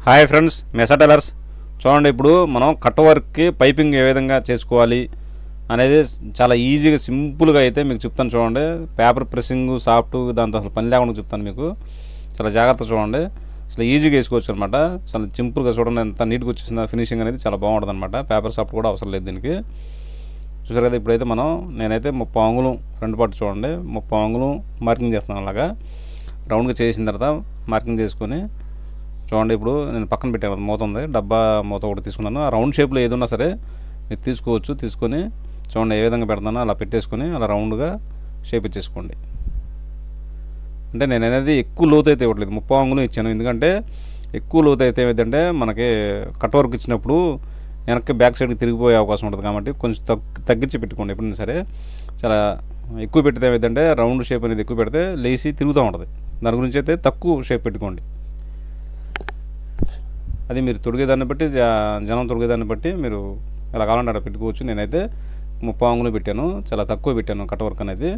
Hi friends, మెసా tailors. చూడండి, ఇప్పుడు మనం కట్ వర్క్కి పైపింగ్ ఏ విధంగా చేసుకోవాలి అనేది చాలా ఈజీగా సింపుల్గా అయితే మీకు చెప్తాను. చూడండి, పేపర్ ప్రెస్సింగ్ సాఫ్ట్ దాంతో అసలు పని లేకుండా చెప్తాను మీకు. చాలా జాగ్రత్త చూడండి, అసలు ఈజీగా వేసుకోవచ్చు అనమాట. అసలు సింపుల్గా చూడండి ఎంత నీట్గా వచ్చేసింది. ఫినిషింగ్ అనేది చాలా బాగుంటుంది అనమాట. పేపర్ సాఫ్ట్ కూడా అవసరం లేదు దీనికి. చూసారు కదా, ఇప్పుడైతే నేనైతే 30 అంగుళం ఫ్రంట్ పార్ట్ చూడండి 30 అంగుళం మార్కింగ్ చేస్తున్నాను. అలాగా రౌండ్గా చేసిన తర్వాత మార్కింగ్ చేసుకొని చూడండి, ఇప్పుడు నేను పక్కన పెట్టాను, మూత ఉంది, డబ్బా మూత ఒకటి తీసుకున్నాను. ఆ రౌండ్ షేప్లో ఏది ఉన్నా సరే మీరు తీసుకోవచ్చు. తీసుకొని చూడండి ఏ విధంగా పెడతానో అలా పెట్టేసుకొని అలా రౌండ్గా షేప్ ఇచ్చేసుకోండి. అంటే నేను అనేది ఎక్కువ లోతు అయితే ఇవ్వట్లేదు, 30 అంగుళం ఇచ్చాను. ఎందుకంటే ఎక్కువ లోతు అయితే ఏమిటంటే మనకి కట్ వర్క్ ఇచ్చినప్పుడు వెనక్కి బ్యాక్ సైడ్కి తిరిగిపోయే అవకాశం ఉంటుంది. కాబట్టి కొంచెం తగ్గించి పెట్టుకోండి ఎప్పుడైనా సరే. చాలా ఎక్కువ పెడితే ఏమిటంటే రౌండ్ షేప్ అనేది ఎక్కువ పెడితే లేసి తిరుగుతూ ఉంటుంది. దాని గురించి అయితే తక్కువ షేప్ పెట్టుకోండి. అది మీరు తొడిగేదాన్ని బట్టి, జనం తొడిగేదాన్ని బట్టి మీరు ఎలా కావాలంటే అలా పెట్టుకోవచ్చు. నేనైతే 30 అంగుళం పెట్టాను, చాలా తక్కువ పెట్టాను కట్ వర్క్ అనేది.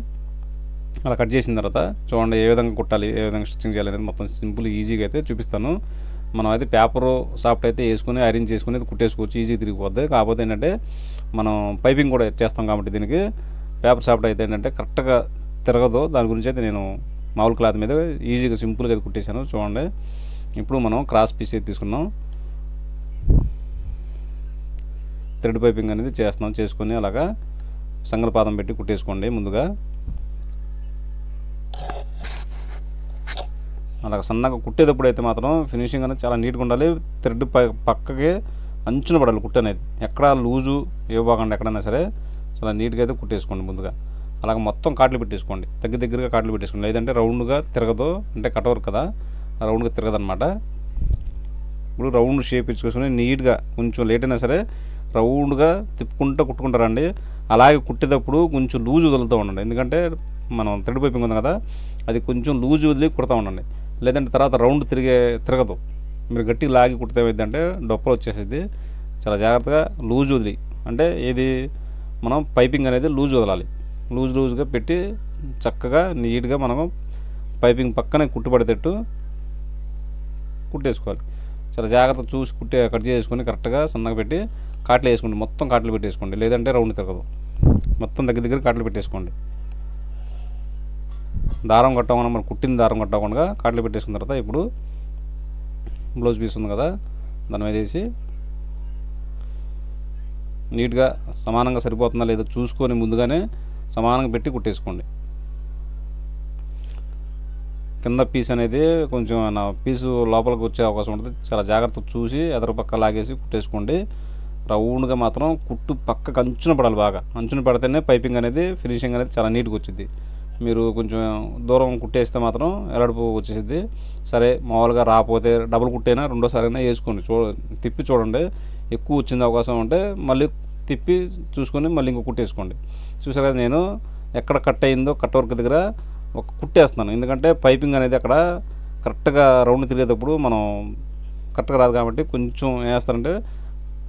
అలా కట్ చేసిన తర్వాత చూడండి ఏ విధంగా కుట్టాలి, ఏ విధంగా స్టిచ్చింగ్ చేయాలి అనేది మొత్తం సింపుల్ ఈజీగా అయితే చూపిస్తాను. మనం అయితే పేపరు సాఫ్ట్ అయితే వేసుకొని ఐరన్ చేసుకుని కుట్టేసుకోవచ్చు, ఈజీగా తిరిగిపోద్ది. కాకపోతే ఏంటంటే మనం పైపింగ్ కూడా చేస్తాం కాబట్టి దీనికి పేపర్ సాఫ్ట్ అయితే ఏంటంటే కరెక్ట్గా తిరగదు. దాని గురించి అయితే నేను మామూలు క్లాత్ మీద ఈజీగా సింపుల్గా అయితే కుట్టేశాను. చూడండి, ఇప్పుడు మనం క్రాస్ పీస్ అయితే తీసుకున్నాం, థ్రెడ్ పైపింగ్ అనేది చేస్తున్నాం. చేసుకొని అలాగా సంగల పాదం పెట్టి కుట్టేసుకోండి. ముందుగా అలాగ సన్నగా కుట్టేటప్పుడు అయితే మాత్రం ఫినిషింగ్ అనేది చాలా నీట్గా ఉండాలి. థ్రెడ్ పక్కకి అంచున పడాలి కుట్టు అనేది, ఎక్కడ లూజు ఇవ్వకుండా ఎక్కడైనా సరే చాలా నీట్గా అయితే కుట్టేసుకోండి. ముందుగా అలాగ మొత్తం కాట్లు పెట్టేసుకోండి, దగ్గరగా కాట్లు పెట్టేసుకోండి. లేదంటే రౌండ్గా తిరగదు, అంటే కట్ వర్క్ కదా, రౌండ్గా తిరగదనమాట. ఇప్పుడు రౌండ్ షేప్ ఇచ్చుకొని నీట్గా కొంచెం లేట్ అయినా సరే రౌండ్గా కుట్టుకుంటారండి. అలాగే కుట్టేటప్పుడు కొంచెం లూజ్ వదులుతూ ఉండండి, ఎందుకంటే మనం థ్రెడ్ పైపింగ్ ఉంది కదా, అది కొంచెం లూజ్ వదిలి కుడతా ఉండండి. లేదంటే తర్వాత రౌండ్ తిరగదు. మీరు గట్టిగా లాగి కుడితే ఏమైందంటే డొప్పలు వచ్చేసేది. చాలా జాగ్రత్తగా లూజ్ వదిలి, అంటే ఏది మనం పైపింగ్ అనేది లూజ్ వదలాలి. లూజ్గా పెట్టి చక్కగా నీట్గా మనం పైపింగ్ పక్కనే కుట్టుబడేటట్టు కుట్టేసుకోవాలి. చాలా జాగ్రత్త చూసి కట్ చేసుకొని కరెక్ట్గా సన్నగా పెట్టి కాట్లు వేసుకోండి, మొత్తం కాట్లు పెట్టేసుకోండి. లేదంటే రౌండ్ తిరగదు. మొత్తం దగ్గర కాట్లు పెట్టేసుకోండి. దారం కట్టకుండా, మనం కుట్టిన దారం కట్టకుండా కాట్లు పెట్టేసుకున్న తర్వాత ఇప్పుడు బ్లౌజ్ పీస్ ఉంది కదా, దాని మీద వేసి నీట్గా సమానంగా సరిపోతుందా లేదో చూసుకొని ముందుగానే సమానంగా పెట్టి కుట్టేసుకోండి. కింద పీస్ అనేది కొంచెం పీసు లోపలికి వచ్చే అవకాశం ఉంటుంది. చాలా జాగ్రత్త చూసి ఎదరు పక్క లాగేసి కుట్టేసుకోండి. రౌండ్గా మాత్రం కుట్టు పక్కకు అంచున పడాలి, బాగా అంచున పడితేనే పైపింగ్ అనేది ఫినిషింగ్ అనేది చాలా నీట్గా వచ్చింది. మీరు కొంచెం దూరం కుట్టేస్తే మాత్రం ఎలాడుపు వచ్చేసిద్ది. సరే, మామూలుగా రాకపోతే డబుల్ కుట్టైనా రెండోసారి అయినా వేసుకోండి. తిప్పి చూడండి, ఎక్కువ వచ్చింది అవకాశం ఉంటే మళ్ళీ తిప్పి చూసుకొని మళ్ళీ ఇంకో కుట్టేసుకోండి. చూసారు కదా, నేను ఎక్కడ కట్ అయిందో కట్ వర్క్ దగ్గర ఒక కుట్టేస్తున్నాను. ఎందుకంటే పైపింగ్ అనేది అక్కడ కరెక్ట్గా రౌండ్ తిరిగేటప్పుడు మనం కరెక్ట్గా రాదు కాబట్టి కొంచెం ఏం చేస్తారంటే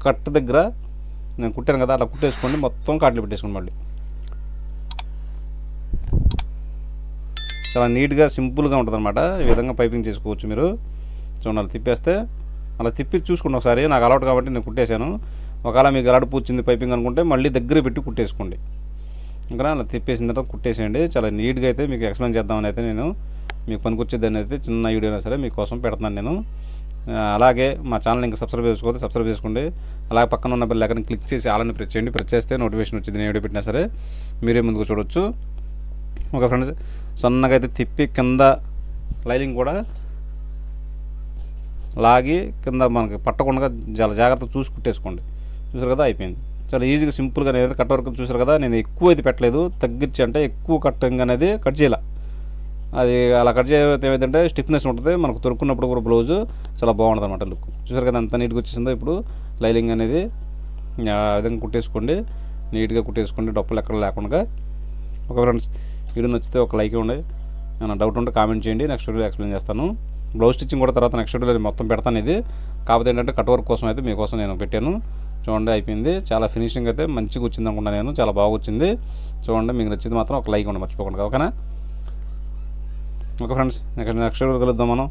కట్ దగ్గర నేను కుట్టాను కదా అలా కుట్టేసుకోండి, మొత్తం కాట్లు పెట్టేసుకోండి. మళ్ళీ చాలా నీట్గా సింపుల్గా ఉంటుంది అనమాట. ఈ విధంగా పైపింగ్ చేసుకోవచ్చు మీరు. చూడండి, తిప్పేస్తే అలా తిప్పి చూసుకోండి ఒకసారి. నాకు అలవాటు కాబట్టి నేను కుట్టేశాను. ఒకవేళ మీకు అలవాటు వచ్చింది పైపింగ్ అనుకుంటే మళ్ళీ దగ్గర పెట్టి కుట్టేసుకోండి. ఇంకా అలా తిప్పేసిన తర్వాత కుట్టేసేయండి. చాలా నీట్గా అయితే మీకు ఎక్స్ప్లెయిన్ చేద్దామని అయితే నేను మీకు పనికొచ్చేదాన్ని అయితే చిన్న వీడియో అయినా సరే మీకోసం పెడుతున్నాను నేను. అలాగే మా ఛానల్ ఇంకా సబ్స్క్రైబ్ చేసుకోవద్దు, సబ్స్క్రైబ్ చేసుకోండి. అలాగే పక్కన ఉన్న బెల్ ఐకాన్ క్లిక్ చేసి ఆలని ప్రెస్ చేయండి. ప్రెస్ చేస్తే నోటిఫికేషన్ వచ్చింది, నేను వీడియో పెట్టినా సరే మీరే ముందుకు చూడవచ్చు. ఒక ఫ్రెండ్స్ సన్నగా అయితే తిప్పి కింద లైనింగ్ కూడా లాగి కింద మనకి పట్టకుండా చాలా జాగ్రత్తగా చూసి కుట్టేసుకోండి. చూసారు కదా, అయిపోయింది. చాలా ఈజీగా సింపుల్గా నేను కట్ వర్క్ చూసారు కదా. నేను ఎక్కువ అయితే పెట్టలేదు, తగ్గించి అంటే ఎక్కువ కట్టింగ్ అనేది కట్ చేయాలి. అది అలా కట్ చేయతే ఏమైందంటే స్టిఫ్నెస్ ఉంటుంది, మనకు దొరుకున్నప్పుడు కూడా బ్లౌజు చాలా బాగుంటుంది అనమాట లుక్. చూసారు కదా ఎంత నీట్గా వచ్చేసిందో. ఇప్పుడు లైనింగ్ అనేది ఆ విధంగా కుట్టేసుకోండి, నీట్గా కుట్టేసుకోండి, డొప్పలు ఎక్కడ లేకుండా. ఒక ఫ్రెండ్స్ వీడియో నచ్చితే ఒక లైక్ ఇవ్వండి. ఏమైనా డౌట్ ఉంటే కామెంట్ చేయండి, నెక్స్ట్ వీడియోలో ఎక్స్ప్లెయిన్ చేస్తాను. బ్లౌజ్ స్టిచ్చింగ్ కూడా తర్వాత నెక్స్ట్ వీడియోలో మొత్తం పెడతాను. ఇది కాకపోతే ఏంటంటే కట్ వర్క్ కోసం అయితే మీకోసం నేను పెట్టాను. చూడండి, అయిపోయింది. చాలా ఫినిషింగ్ అయితే మంచిగా వచ్చింది అనుకుంటా నేను, చాలా బాగా వచ్చింది. చూడండి, మీకు నచ్చింది మాత్రం ఒక లైక్ ఇవ్వండి మర్చిపోకుండా, ఓకేనా? ఓకే ఫ్రెండ్స్, నెక్స్ట్ వీడియోలో కలుద్దాం మనం.